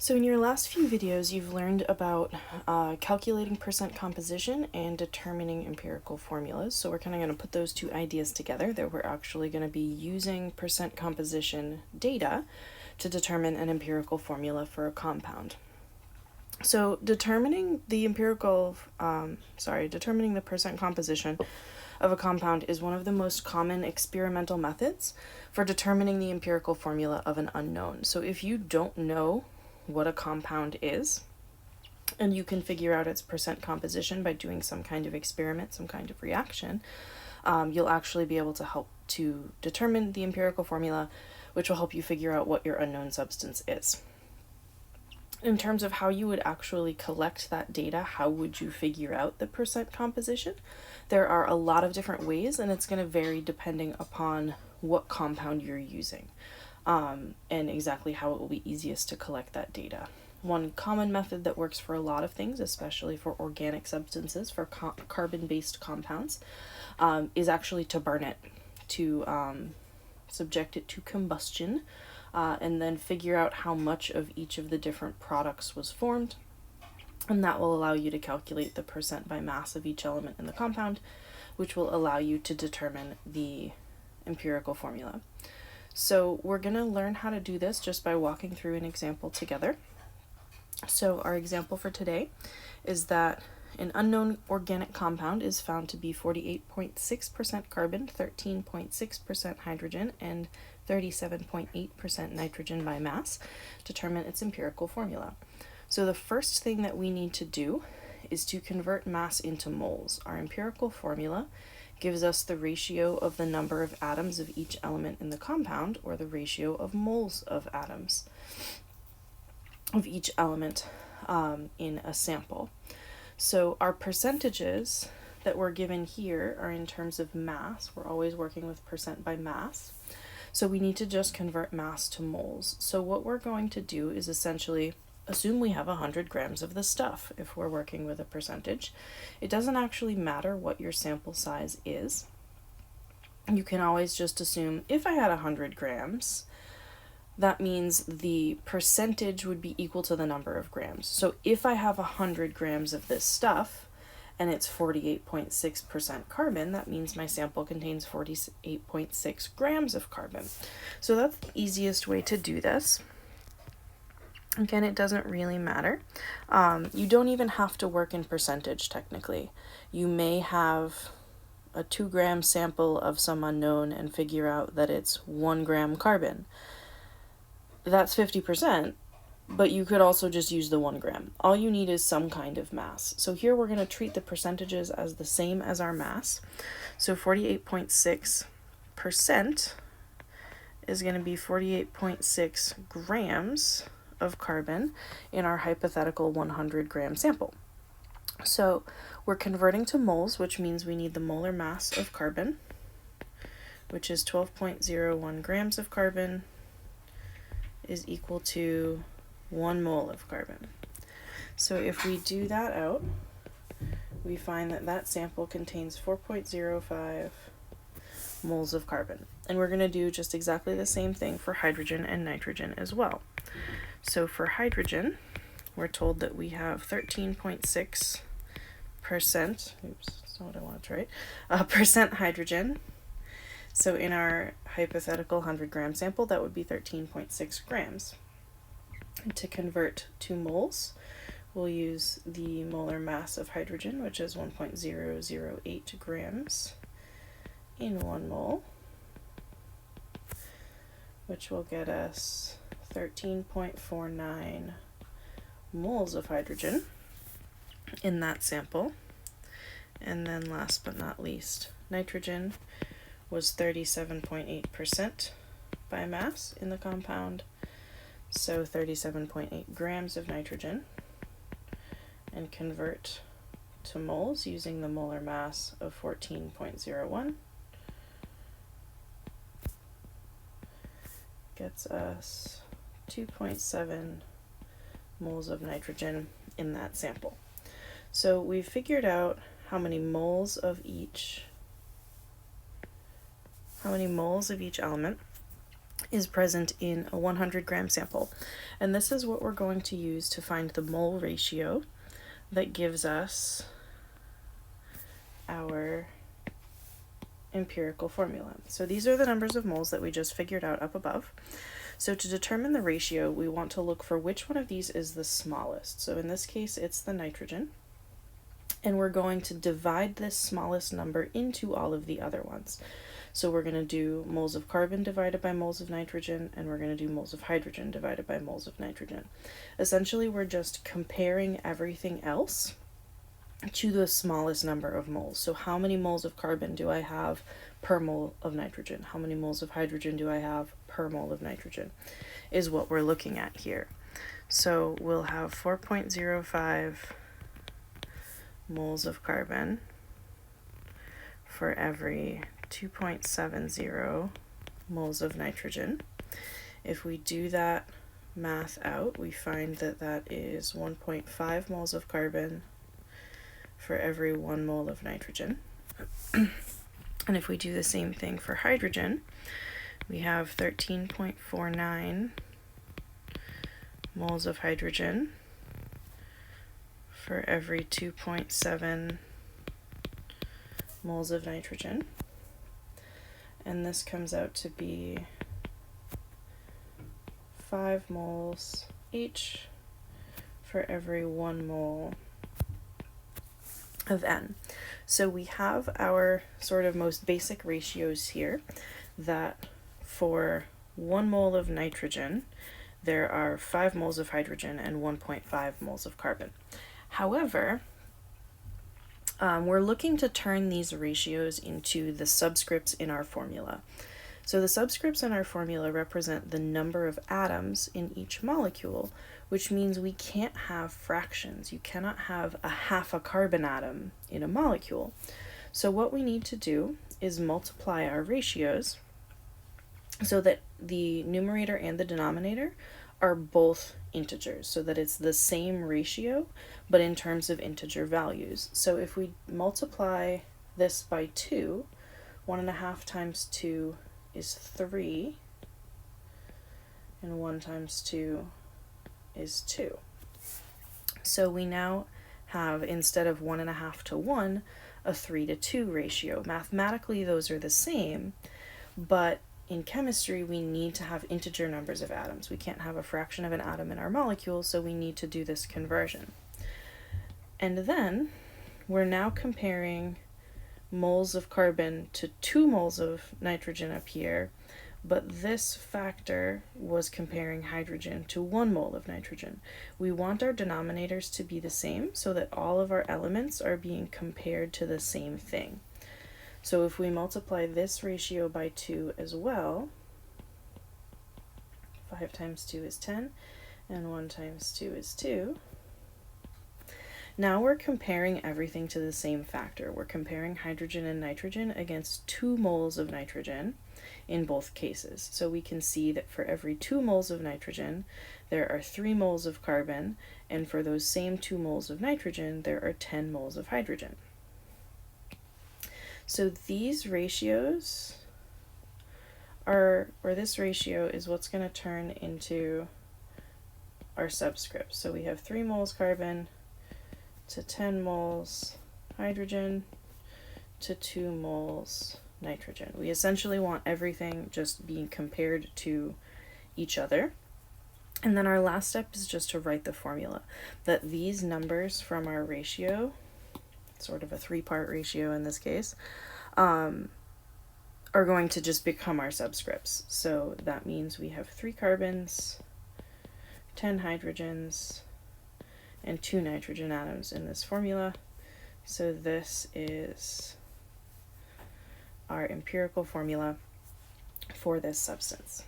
So in your last few videos, you've learned about calculating percent composition and determining empirical formulas. So we're kind of going to put those two ideas together, that we're actually going to be using percent composition data to determine an empirical formula for a compound. So determining the percent composition of a compound is one of the most common experimental methods for determining the empirical formula of an unknown. So if you don't know what a compound is, and you can figure out its percent composition by doing some kind of experiment, some kind of reaction, you'll actually be able to help to determine the empirical formula, which will help you figure out what your unknown substance is. In terms of how you would actually collect that data, how would you figure out the percent composition? There are a lot of different ways, and it's going to vary depending upon what compound you're using. And exactly how it will be easiest to collect that data. One common method that works for a lot of things, especially for organic substances, for carbon-based compounds, is actually to burn it, to subject it to combustion, and then figure out how much of each of the different products was formed. And that will allow you to calculate the percent by mass of each element in the compound, which will allow you to determine the empirical formula. So we're going to learn how to do this just by walking through an example together. So our example for today is that an unknown organic compound is found to be 48.6% carbon, 13.6% hydrogen, and 37.8% nitrogen by mass. Determine its empirical formula. So the first thing that we need to do is to convert mass into moles. Our empirical formula gives us the ratio of the number of atoms of each element in the compound, or the ratio of moles of atoms of each element in a sample. So our percentages that we're given here are in terms of mass. We're always working with percent by mass. So we need to just convert mass to moles. So what we're going to do is essentially assume we have 100 grams of the stuff if we're working with a percentage. It doesn't actually matter what your sample size is. You can always just assume if I had 100 grams, that means the percentage would be equal to the number of grams. So if I have 100 grams of this stuff and it's 48.6% carbon, that means my sample contains 48.6 grams of carbon. So that's the easiest way to do this. Again, it doesn't really matter. You don't even have to work in percentage technically. You may have a 2-gram sample of some unknown and figure out that it's 1 gram carbon. That's 50%, but you could also just use the 1 gram. All you need is some kind of mass. So here we're going to treat the percentages as the same as our mass. So 48.6% is going to be 48.6 grams of carbon in our hypothetical 100 gram sample. So we're converting to moles, which means we need the molar mass of carbon, which is 12.01 grams of carbon is equal to 1 mole of carbon. So if we do that out, we find that that sample contains 4.05 moles of carbon. And we're going to do just exactly the same thing for hydrogen and nitrogen as well. So for hydrogen, we're told that we have 13.6%, that's not what I wanted to write, percent hydrogen. So in our hypothetical 100 gram sample, that would be 13.6 grams. And to convert to moles, we'll use the molar mass of hydrogen, which is 1.008 grams in 1 mole, which will get us 13.49 moles of hydrogen in that sample. And then last but not least, nitrogen was 37.8% by mass in the compound, so 37.8 grams of nitrogen, and convert to moles using the molar mass of 14.01. Gets us 2.7 moles of nitrogen in that sample. So we've figured out how many moles of each element is present in a 100-gram sample. And this is what we're going to use to find the mole ratio that gives us our empirical formula. So these are the numbers of moles that we just figured out up above. So to determine the ratio, we want to look for which one of these is the smallest. So in this case, it's the nitrogen. And we're going to divide this smallest number into all of the other ones. So we're going to do moles of carbon divided by moles of nitrogen, and we're going to do moles of hydrogen divided by moles of nitrogen. Essentially, we're just comparing everything else to the smallest number of moles. So how many moles of carbon do I have per mole of nitrogen? How many moles of hydrogen do I have per mole of nitrogen is what we're looking at here. So we'll have 4.05 moles of carbon for every 2.70 moles of nitrogen. If we do that math out, we find that that is 1.5 moles of carbon for every 1 mole of nitrogen. And if we do the same thing for hydrogen, we have 13.49 moles of hydrogen for every 2.7 moles of nitrogen. And this comes out to be 5 moles each for every 1 mole of N. So we have our sort of most basic ratios here, that for 1 mole of nitrogen, there are 5 moles of hydrogen and 1.5 moles of carbon. However, we're looking to turn these ratios into the subscripts in our formula. So the subscripts in our formula represent the number of atoms in each molecule, which means we can't have fractions. You cannot have a half a carbon atom in a molecule. So what we need to do is multiply our ratios so that the numerator and the denominator are both integers, so that it's the same ratio, but in terms of integer values. So if we multiply this by 2, 1.5 times 2 is 3, and 1 times 2 is 2. So we now have, instead of 1.5 to 1, a 3 to 2 ratio. Mathematically, those are the same, but in chemistry, we need to have integer numbers of atoms. We can't have a fraction of an atom in our molecule, so we need to do this conversion. And then we're now comparing moles of carbon to 2 moles of nitrogen up here, but this factor was comparing hydrogen to 1 mole of nitrogen. We want our denominators to be the same so that all of our elements are being compared to the same thing. So if we multiply this ratio by 2 as well, 5 times 2 is 10, and 1 times 2 is 2. Now we're comparing everything to the same factor. We're comparing hydrogen and nitrogen against 2 moles of nitrogen in both cases. So we can see that for every 2 moles of nitrogen, there are 3 moles of carbon, and for those same 2 moles of nitrogen, there are 10 moles of hydrogen. So these ratios this ratio is what's going to turn into our subscripts. So we have 3 moles carbon to 10 moles hydrogen to 2 moles nitrogen. We essentially want everything just being compared to each other. And then our last step is just to write the formula, that these numbers from our ratio, sort of a 3-part ratio in this case, are going to just become our subscripts. So that means we have 3 carbons, 10 hydrogens, and 2 nitrogen atoms in this formula. So this is our empirical formula for this substance.